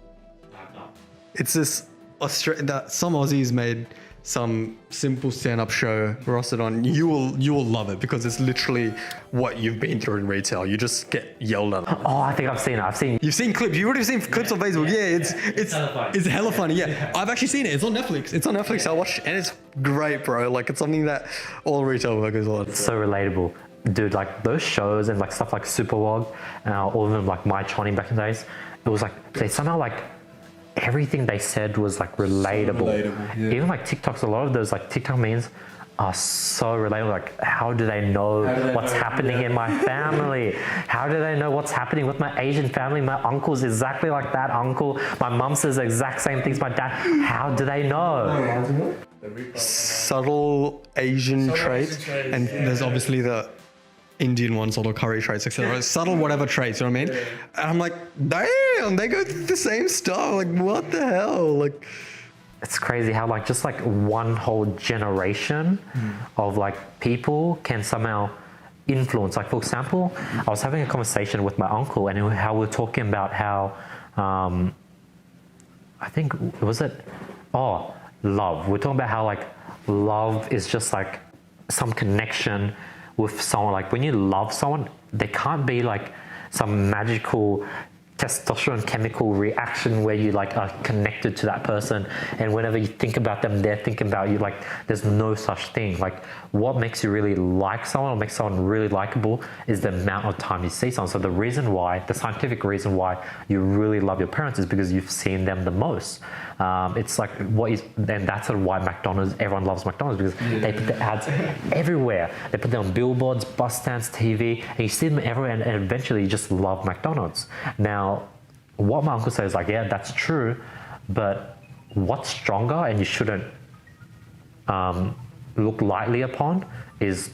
It's this that some Aussies made some simple stand-up show Rostered On. You will love it because it's literally what you've been through in retail. You just get yelled at. Oh, I think I've seen it. You've seen clips. You would have seen clips on Facebook. Yeah, it's hella funny. Yeah, I've actually seen it. It's on Netflix. I watched it and it's great, bro. Like it's something that all retail workers will. It's so relatable. Dude, like those shows and like stuff like Superlog, all of them like My Chonny back in the days, it was like they somehow like everything they said was like relatable. So relatable, yeah. Even like TikToks, a lot of those like TikTok memes are so relatable. Like, how do they know what's happening in my family? How do they know what's happening with my Asian family? My uncle's exactly like that uncle. My mum says the exact same things my dad. How do they know? Subtle Asian traits, and there's obviously the Indian ones, or the curry traits, etc. Subtle whatever traits, you know what I mean? And I'm like, damn, they go through the same stuff. Like, what the hell? Like, it's crazy how like just like one whole generation of like people can somehow influence. Like for example, I was having a conversation with my uncle and how we're talking about how I think love. We're talking about how like love is just like some connection with someone. Like when you love someone, there can't be like some magical testosterone chemical reaction where you like are connected to that person, and whenever you think about them, they're thinking about you. Like there's no such thing. Like what makes you really like someone or makes someone really likable is the amount of time you see someone. So the scientific reason why you really love your parents is because you've seen them the most. It's like and that's why everyone loves McDonald's, because they put the ads everywhere. They put them on billboards, bus stands, TV, and you see them everywhere, and eventually you just love McDonald's. Now, what my uncle says, like, yeah, that's true, but what's stronger and you shouldn't look lightly upon is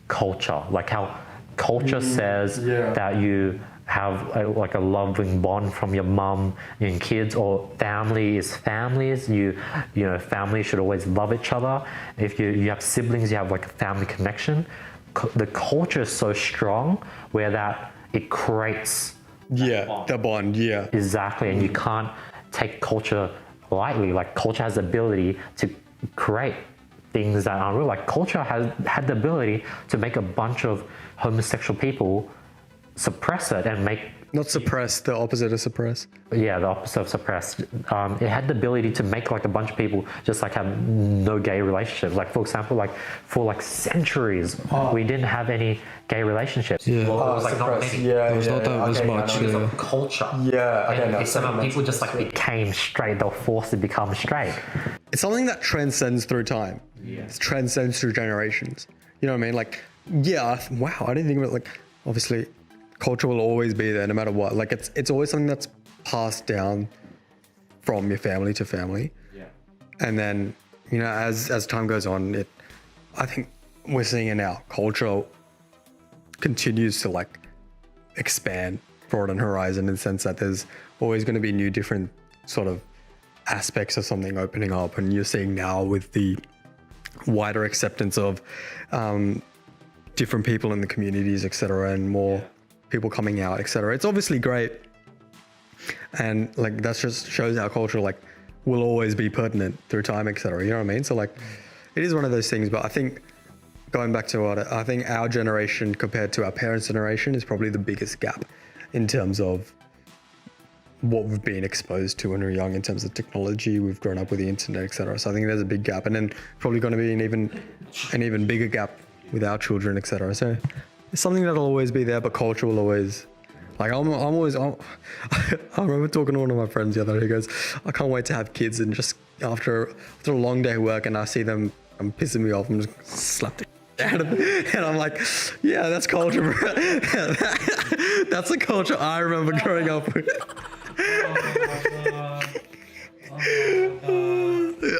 culture. Like how culture says that you have a loving bond from your mum and kids, or family is families. You know, family should always love each other. If you have siblings, you have like a family connection. The culture is so strong where that it creates the bond. Exactly, and you can't take culture lightly. Like culture has the ability to create things that aren't real. Like culture had the ability to make a bunch of homosexual people suppress it and make... Not suppress, the opposite of suppress. Yeah, the opposite of suppress. It had the ability to make like a bunch of people just like have no gay relationships. Like for example, like for like centuries, we didn't have any gay relationships. Yeah. Well, it was like not many. It was not that as much. Because of culture. And somehow people just like became straight. They were forced to become straight. It's something that transcends through time. It transcends through generations. You know what I mean? Like, wow, I didn't think of it. Like, obviously, culture will always be there no matter what. Like it's always something that's passed down from your family to family. Yeah. And then, you know, as time goes on, I think we're seeing it now. Culture continues to like expand, broaden horizon, in the sense that there's always going to be new different sort of aspects of something opening up. And you're seeing now with the wider acceptance of different people in the communities, etc., and more people coming out, etc. It's obviously great, and like that just shows our culture like will always be pertinent through time, etc. You know what I mean? So like, it is one of those things. But I think going back to what I think our generation compared to our parents' generation is probably the biggest gap in terms of what we've been exposed to when we were young in terms of technology. We've grown up with the internet, etc. So I think there's a big gap, and then probably going to be an even bigger gap with our children, etc. So it's something that'll always be there, but culture will always Like I remember talking to one of my friends the other day. He goes, I can't wait to have kids, and just after a long day of work, and I see them pissing me off, and just slap the out of them. And I'm like, yeah, that's culture, bro. That's the culture I remember growing up with.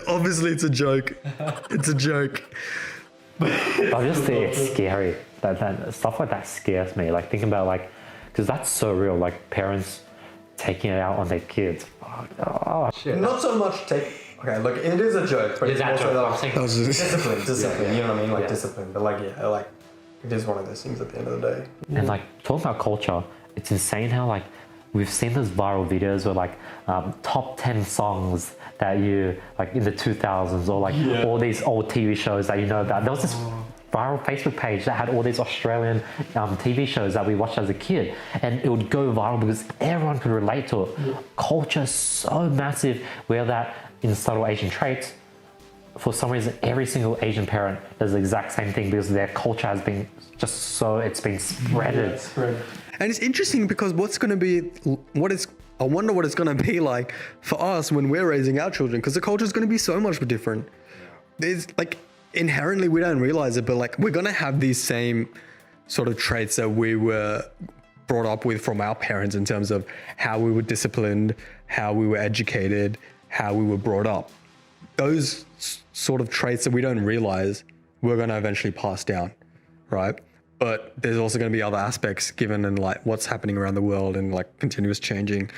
Obviously, it's a joke. It's a joke. Obviously, it's scary. That stuff like that scares me. Like thinking about like, because that's so real. Like parents taking it out on their kids. Oh shit. Not so much take. Okay, look, it is a joke, but it's also like discipline. You know what I mean? Like discipline. But like it is one of those things at the end of the day. And like talking about culture, it's insane how like we've seen those viral videos where like top 10 songs that you like in the 2000s, or like all these old TV shows that you know about. There was this viral Facebook page that had all these Australian TV shows that we watched as a kid, and it would go viral because everyone could relate to it. Culture is so massive, where that in subtle Asian traits, for some reason every single Asian parent does the exact same thing because their culture has been just so, it's been spreaded. And it's interesting because I wonder what it's going to be like for us when we're raising our children, because the culture is going to be so much different. There's like inherently we don't realize it, but like we're going to have these same sort of traits that we were brought up with from our parents in terms of how we were disciplined, how we were educated, how we were brought up. Those sort of traits that we don't realize we're going to eventually pass down, right? But there's also going to be other aspects given in like what's happening around the world and like continuous changing.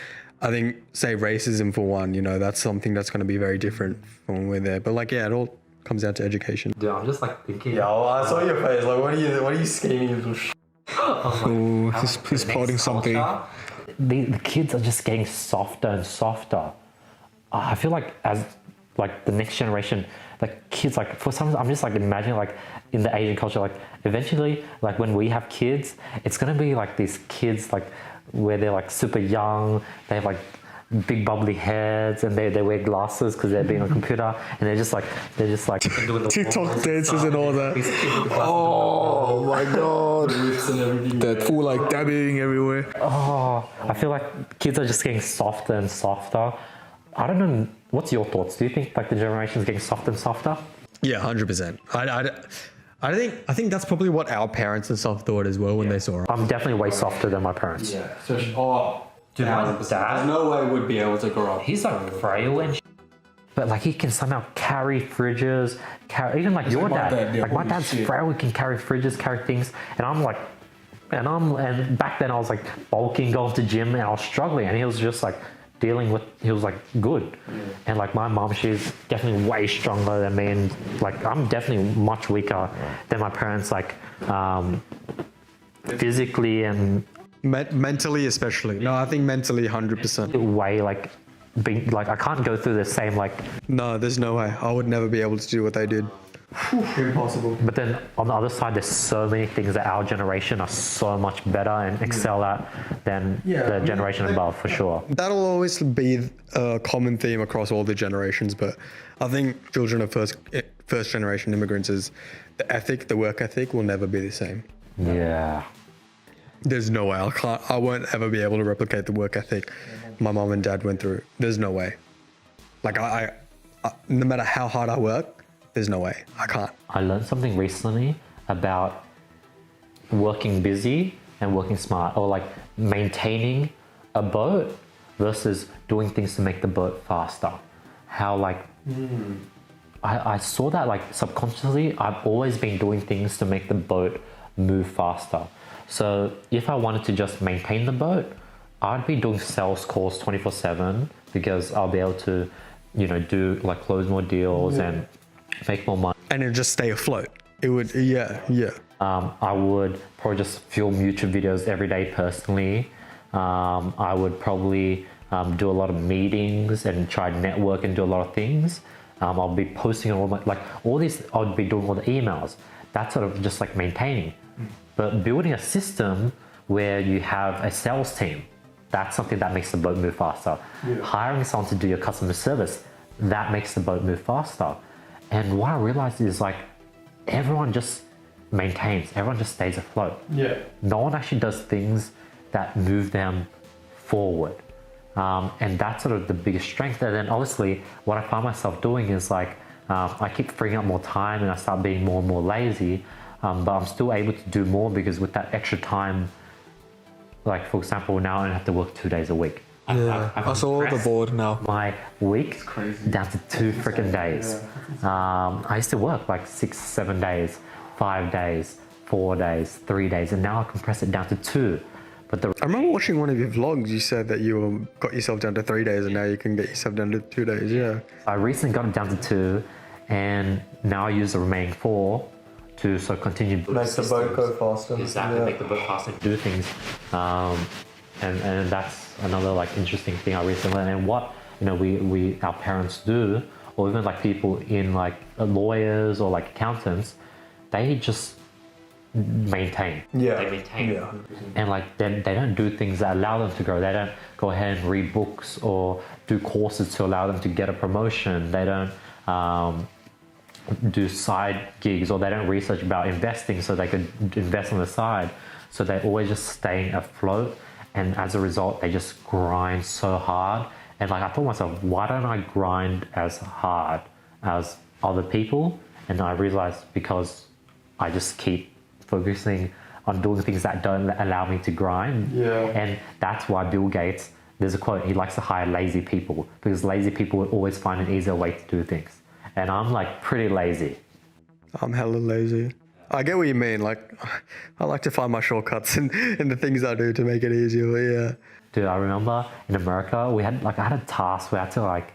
I think, say racism for one, you know, that's something that's going to be very different from when we're there. But like, yeah, it all comes down to education. Dude, I'm just like thinking. Yeah, well, I saw your face. Like, what are you scheming, you little sh**? Oh, he's plotting something. The kids are just getting softer and softer. I feel like as like the next generation, like kids, like for some reason, I'm just like imagining like in the Asian culture, like eventually, like when we have kids, it's gonna be like these kids like where they're like super young, they have like big bubbly heads, and they wear glasses because they're being on a computer, and they're just like doing the TikTok dances and all that. Oh my god. That full like dabbing everywhere. Oh, I feel like kids are just getting softer and softer. I don't know. What's your thoughts? Do you think like the generation is getting softer and softer? Yeah, 100%. I think that's probably what our parents and stuff thought as well when they saw it. I'm definitely way softer than my parents. Yeah. So, dude, my 1000%. dad, there's no way would be able to grow up. He's like frail and but like he can somehow carry fridges, even like your dad. Like my dad's frail, he can carry fridges, carry things, and I'm like, and back then I was like bulking, going to gym, and I was struggling, and he was just like dealing with, he was like good. And like my mom, she's definitely way stronger than me, and like I'm definitely much weaker than my parents, like physically and mentally especially. No, I think mentally 100%. way like being like I can't go through the same like. No, there's no way. I would never be able to do what they did. Impossible. But then on the other side, there's so many things that our generation are so much better and excel at than the generation above, for sure. That'll always be a common theme across all the generations, but I think children of first generation immigrants is the work ethic will never be the same. Yeah. There's no way. I won't ever be able to replicate the work ethic my mom and dad went through. There's no way. Like I no matter how hard I work, there's no way. I can't. I learned something recently about working busy and working smart, or like maintaining a boat versus doing things to make the boat faster. How like I saw that like subconsciously, I've always been doing things to make the boat move faster. So if I wanted to just maintain the boat, I'd be doing sales calls 24/7 because I'll be able to, you know, do like close more deals and make more money. And it'd just stay afloat. It would, yeah. I would probably just film YouTube videos every day personally. I would probably do a lot of meetings and try to network and do a lot of things. I'll be posting all my, like all these, I would be doing all the emails. That's sort of just like maintaining. But building a system where you have a sales team, that's something that makes the boat move faster. Hiring someone to do your customer service, that makes the boat move faster. And what I realized is like everyone just maintains, everyone just stays afloat. Yeah. No one actually does things that move them forward. And that's sort of the biggest strength. And then obviously what I find myself doing is like, I keep freeing up more time and I start being more and more lazy, but I'm still able to do more because with that extra time, like for example, now I don't have to work 2 days a week. I saw the board now. My week down to 2 freaking days. I used to work like 6, 7 days, 5 days, 4 days, 3 days, and now I compress it down to 2. But I remember watching one of your vlogs. You said that you got yourself down to 3 days, and now you can get yourself down to 2 days. Yeah. I recently got it down to 2, and now I use the remaining 4 to sort of continue. Make the boat go faster. Exactly, make the boat faster, do things, and that's another like interesting thing I recently learned. And what we our parents do, or even like people in like lawyers or like accountants, they just maintain. Yeah. They maintain. Yeah. And like they don't do things that allow them to grow. They don't go ahead and read books or do courses to allow them to get a promotion. They don't do side gigs, or they don't research about investing so they could invest on the side. So they're always just staying afloat, and as a result they just grind so hard. And like I thought to myself, why don't I grind as hard as other people? And I realized because I just keep focusing on doing things that don't allow me to grind. Yeah. And that's why Bill Gates, there's a quote, he likes to hire lazy people because lazy people would always find an easier way to do things. And I'm like pretty lazy. I'm hella lazy. I get what you mean. Like, I like to find my shortcuts in the things I do to make it easier. But yeah. Dude, I remember in America, I had a task where I had to like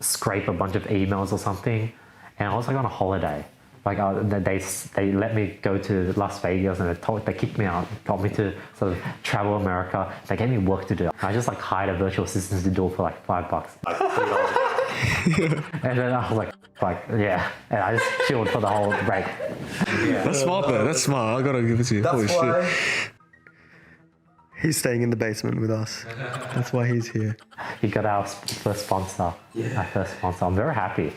scrape a bunch of emails or something. And I was like on a holiday. Like they let me go to Las Vegas, and they kicked me out, got me to sort of travel America. They gave me work to do. I just like hired a virtual assistant to do it for like $5, like $3. And then I was like yeah, and I just chilled for the whole break. Yeah. That's smart, man. That's smart. I gotta give it to you. Holy That's shit. why. He's staying in the basement with us. That's why he's here. He got our first sponsor. Yeah. Our first sponsor. I'm very happy.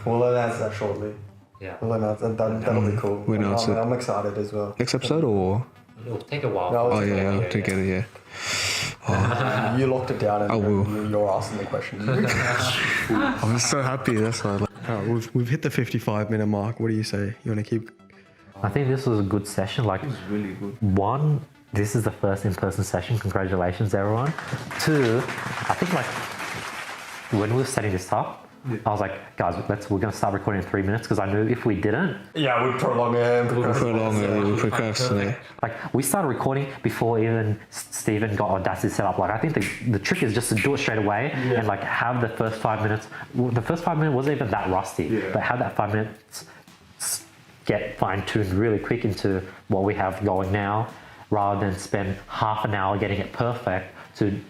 We'll announce that shortly. Yeah. We'll announce that. That'll be cool. We announce it. I'm excited as well. Next episode or? It'll take a while. No, Oh yeah, I'll get it. Yeah. You locked it down, and I will. you're asking the questions. I'm just so happy. That's why. Alright, we've hit the 55-minute mark. What do you say? You want to keep? I think this was a good session. Like, Really good. one, this is the first in-person session. Congratulations, everyone. 2, I think like when we were setting this up, I was like, guys, we're gonna start recording in 3 minutes because I knew if we didn't, Yeah, we'd prolong it. For a long, we procrastinate. like we started recording before even Stephen got Audacity set up. Like I think the trick is just to do it straight away and like have the first 5 minutes. Well, the first 5 minutes wasn't even that rusty, but have that 5 minutes get fine-tuned really quick into what we have going now, rather than spend half an hour getting it perfect to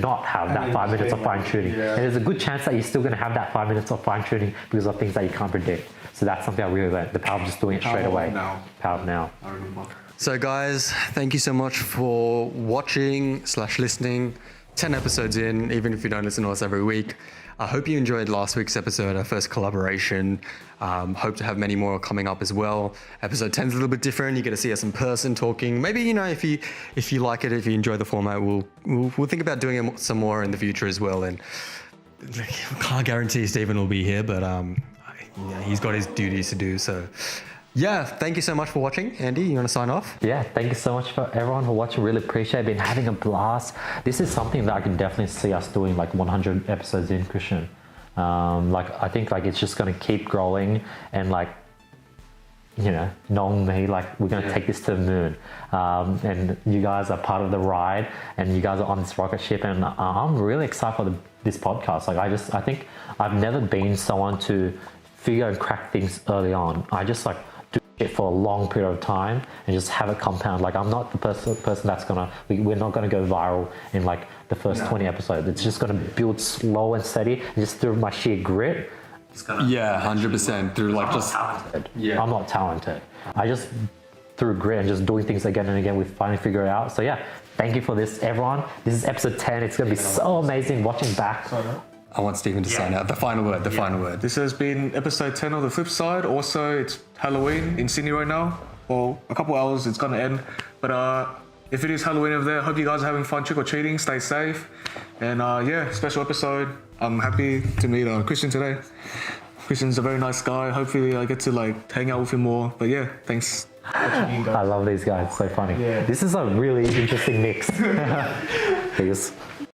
not have that 5 minutes of fine-tuning. Yeah. And there's a good chance that you're still going to have that 5 minutes of fine-tuning because of things that you can't predict. So that's something I really learned, the power of just doing it straight away. Power of now. I remember. So guys, thank you so much for watching / listening. 10 episodes in, even if you don't listen to us every week. I hope you enjoyed last week's episode, our first collaboration. Hope to have many more coming up as well. Episode 10 is a little bit different. You get to see us in person talking. Maybe, if you like it, if you enjoy the format, we'll think about doing it some more in the future as well. And can't guarantee Stephen will be here, but he's got his duties to do. So yeah, thank you so much for watching. Andy, you want to sign off? Yeah, thank you so much for everyone for watching. Really appreciate it. Been having a blast. This is something that I can definitely see us doing like 100 episodes in, Christian. I think it's just going to keep growing, and knowing me, we're going to take this to the moon. And you guys are part of the ride, and you guys are on this rocket ship, and I'm really excited for this podcast. I think I've never been someone to figure and crack things early on. I just do it for a long period of time and just have it compound. I'm not the person that's we're not gonna go viral in the first 20 episodes. It's just gonna build slow and steady, and just through my sheer grit. Yeah, 100%. Through just Talented. Yeah. I'm not talented. I just through grit and just doing things again and again, we finally figure it out. So yeah, thank you for this, everyone. This is episode 10. It's gonna be so amazing watching back. I want Stephen to sign out. The final word. The final word. This has been episode 10 of The Flip Side. Also, it's Halloween in Sydney right now. Well, a couple hours, it's gonna end. But if it is Halloween over there, hope you guys are having fun trick or treating. Stay safe, and yeah, special episode. I'm happy to meet Christian today. Christian's a very nice guy. Hopefully, I get to like hang out with him more. But yeah, thanks. I love these guys. So funny. Yeah. This is a really interesting mix. Peace.